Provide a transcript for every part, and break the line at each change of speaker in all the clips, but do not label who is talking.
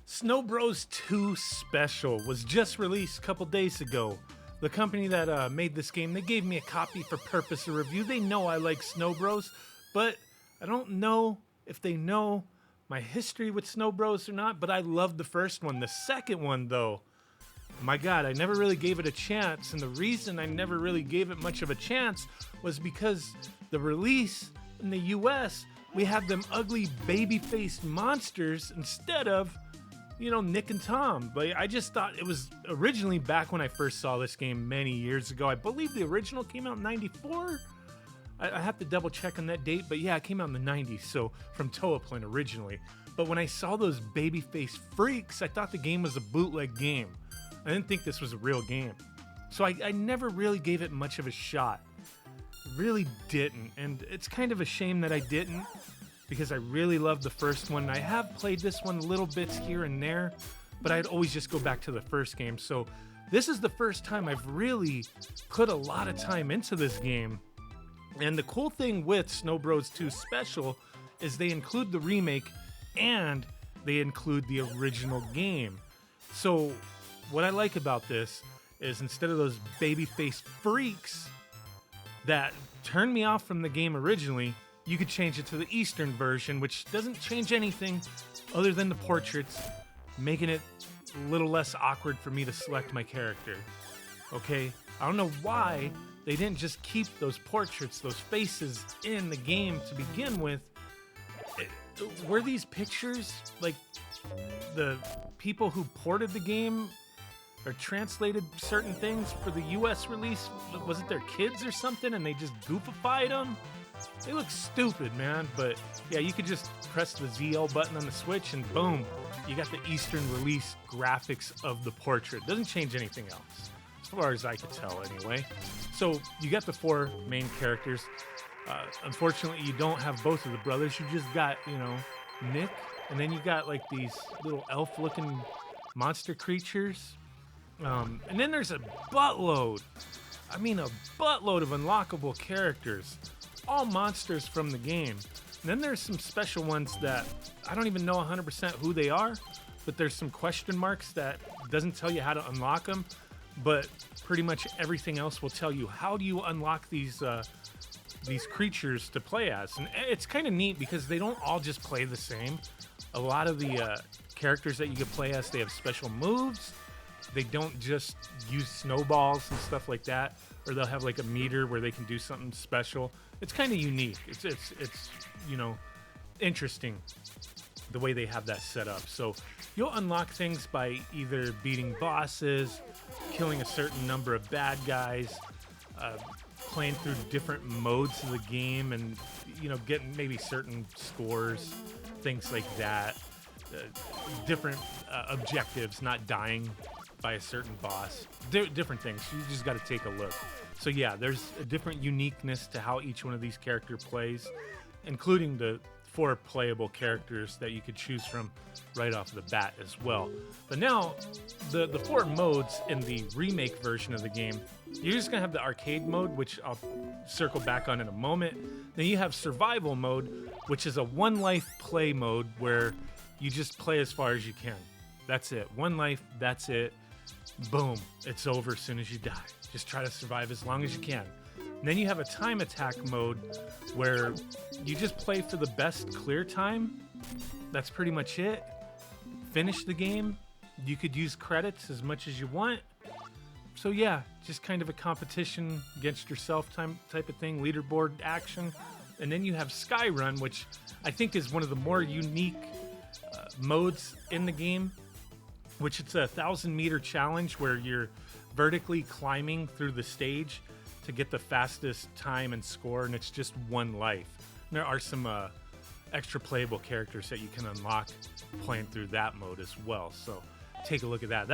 Snow Bros 2 Special was just released a couple days ago. The company that made this game, they gave me a copy for purpose of review. They know I like Snow Bros, but I don't know if they know my history with Snow Bros or not, but I loved the first one. The second one, though, my God, I never really gave it a chance, and the reason I never really gave it much of a chance was because the release in the US, we have them ugly baby-faced monsters instead of, Nick and Tom. But I just thought it was originally back when I first saw this game many years ago. I believe the original came out in 94. I have to double check on that date, but yeah, it came out in the 90s, so from Toaplin originally. But when I saw those baby-faced freaks, I thought the game was a bootleg game. I didn't think this was a real game. So I never really gave it much of a shot. Really didn't, and it's kind of a shame that I didn't, because I really loved the first one. I have played this one little bits here and there, but I'd always just go back to the first game. So this is the first time I've really put a lot of time into this game. And the cool thing with Snow Bros 2 Special is they include the remake and they include the original game. So what I like about this is instead of those baby-faced freaks that turned me off from the game originally, you could change it to the Eastern version, which doesn't change anything other than the portraits, making it a little less awkward for me to select my character. Okay? I don't know why they didn't just keep those portraits, those faces in the game to begin with. Were these pictures like the people who ported the game or translated certain things for the US release? Was it their kids or something and they just goofified them? They look stupid, man. But yeah, you could just press the ZL button on the Switch and boom, you got the Eastern release graphics of the portrait. Doesn't change anything else, as far as I could tell anyway. So you got the four main characters. Unfortunately, you don't have both of the brothers. You just got, Nick, and then you got like these little elf-looking monster creatures. And then there's a buttload of unlockable characters, all monsters from the game. And then there's some special ones that I don't even know 100% who they are, but there's some question marks that doesn't tell you how to unlock them, but pretty much everything else will tell you how do you unlock these creatures to play as. And it's kind of neat because they don't all just play the same. A lot of the characters that you can play as, they have special moves. They don't just use snowballs and stuff like that, or they'll have like a meter where they can do something special. It's kind of unique. It's interesting the way they have that set up. So you'll unlock things by either beating bosses, killing a certain number of bad guys, playing through different modes of the game, and getting maybe certain scores, things like that. Different objectives, not dying by a certain boss, different things. You just got to take a look. So yeah, there's a different uniqueness to how each one of these characters plays, including the 4 playable characters that you could choose from right off the bat as well. But now, the 4 modes in the remake version of the game, you're just gonna have the arcade mode, which I'll circle back on in a moment. Then you have survival mode, which is a 1 life play mode where you just play as far as you can. That's it. 1 life, that's it. Boom, it's over as soon as you die. Just try to survive as long as you can. And then you have a time attack mode where you just play for the best clear time. That's pretty much it. Finish the game. You could use credits as much as you want. So yeah, just kind of a competition against yourself type of thing, leaderboard action. And then you have Skyrun, which I think is one of the more unique modes in the game, which it's a 1,000-meter challenge where you're vertically climbing through the stage to get the fastest time and score, and it's just 1 life. And there are some extra playable characters that you can unlock playing through that mode as well. So take a look at that.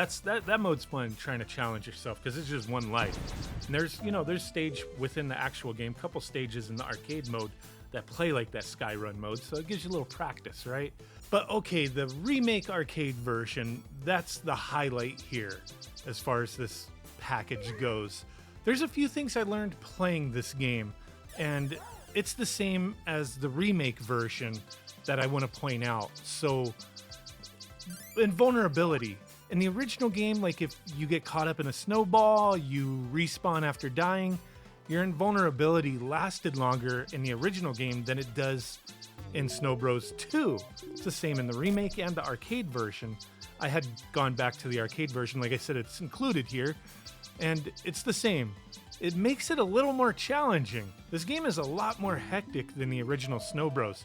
That mode's fun, trying to challenge yourself, because it's just 1 life. And there's stage within the actual game, couple stages in the arcade mode that play like that Skyrun mode, so it gives you a little practice, right? But okay, the remake arcade version, that's the highlight here as far as this package goes. There's a few things I learned playing this game, and it's the same as the remake version that I want to point out. So invulnerability. In the original game, like if you get caught up in a snowball, you respawn after dying, your invulnerability lasted longer in the original game than it does in Snow Bros. 2. It's the same in the remake and the arcade version. I had gone back to the arcade version. Like I said, it's included here, and it's the same. It makes it a little more challenging. This game is a lot more hectic than the original Snow Bros.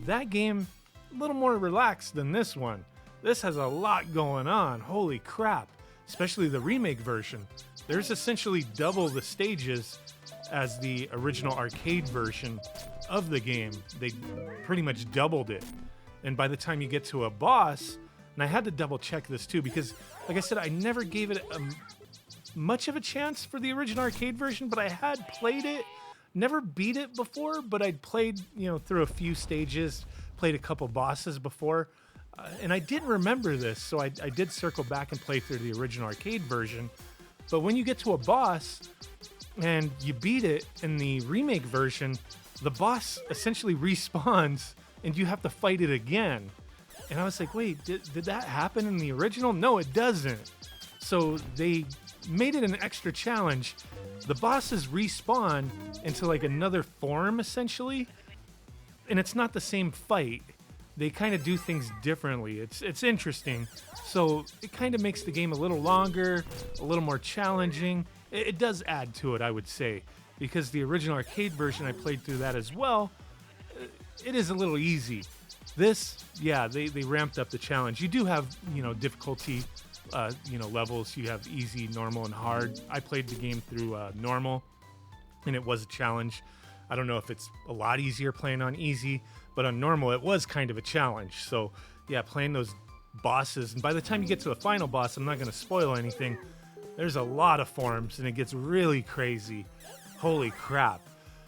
That game, a little more relaxed than this one. This has a lot going on. Holy crap. Especially the remake version. There's essentially double the stages as the original arcade version of the game. They pretty much doubled it. And by the time you get to a boss, and I had to double check this too, because like I said, I never gave it much of a chance for the original arcade version, but I had played it, never beat it before, but I'd played, through a few stages, played a couple bosses before. And I didn't remember this, so I did circle back and play through the original arcade version. But when you get to a boss and you beat it in the remake version, the boss essentially respawns and you have to fight it again. And I was like, wait, did that happen in the original? No, it doesn't. So they made it an extra challenge. The bosses respawn into like another form, essentially. And it's not the same fight. They kind of do things differently. It's interesting. So it kind of makes the game a little longer, a little more challenging. It does add to it, I would say, because the original arcade version, I played through that as well. It is a little easy. This, yeah, they ramped up the challenge. You do have, difficulty, levels. You have easy, normal, and hard. I played the game through normal, and it was a challenge. I don't know if it's a lot easier playing on easy, but on normal, it was kind of a challenge. So, yeah, playing those bosses, and by the time you get to the final boss, I'm not going to spoil anything, there's a lot of forms, and it gets really crazy. Holy crap.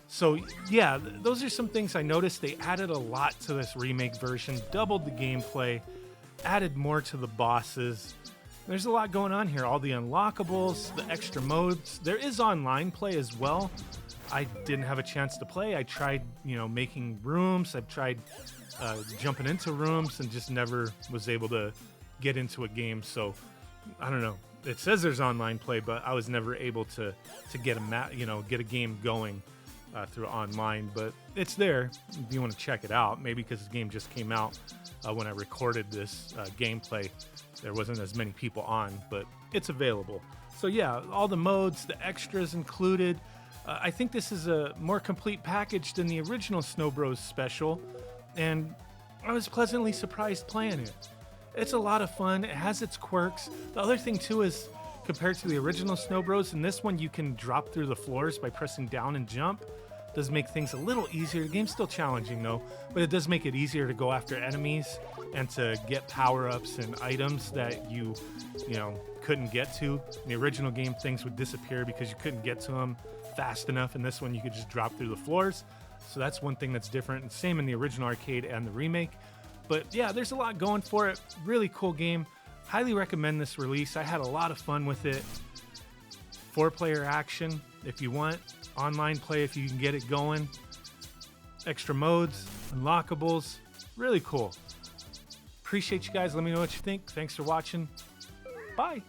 So, yeah, those are some things I noticed. They added a lot to this remake version, doubled the gameplay, added more to the bosses. There's a lot going on here. All the unlockables, the extra modes. There is online play as well. I didn't have a chance to play. I tried, making rooms. I've tried jumping into rooms and just never was able to get into a game. So, I don't know. It says there's online play, but I was never able to get get a game going through online. But it's there if you want to check it out. Maybe because the game just came out when I recorded this gameplay. There wasn't as many people on, but it's available. So yeah, all the modes, the extras included. I think this is a more complete package than the original Snow Bros. Special, and I was pleasantly surprised playing it. It's a lot of fun. It has its quirks. The other thing too is, compared to the original Snow Bros, in this one you can drop through the floors by pressing down and jump. Does make things a little easier. The game's still challenging though, but it does make it easier to go after enemies and to get power-ups and items that you couldn't get to. In the original game, things would disappear because you couldn't get to them fast enough. In this one, you could just drop through the floors. So that's one thing that's different. And same in the original arcade and the remake. But yeah, there's a lot going for it. Really cool game. Highly recommend this release. I had a lot of fun with it. 4-player action if you want. Online play if you can get it going. Extra modes, unlockables. Really cool. Appreciate you guys. Let me know what you think. Thanks for watching. Bye.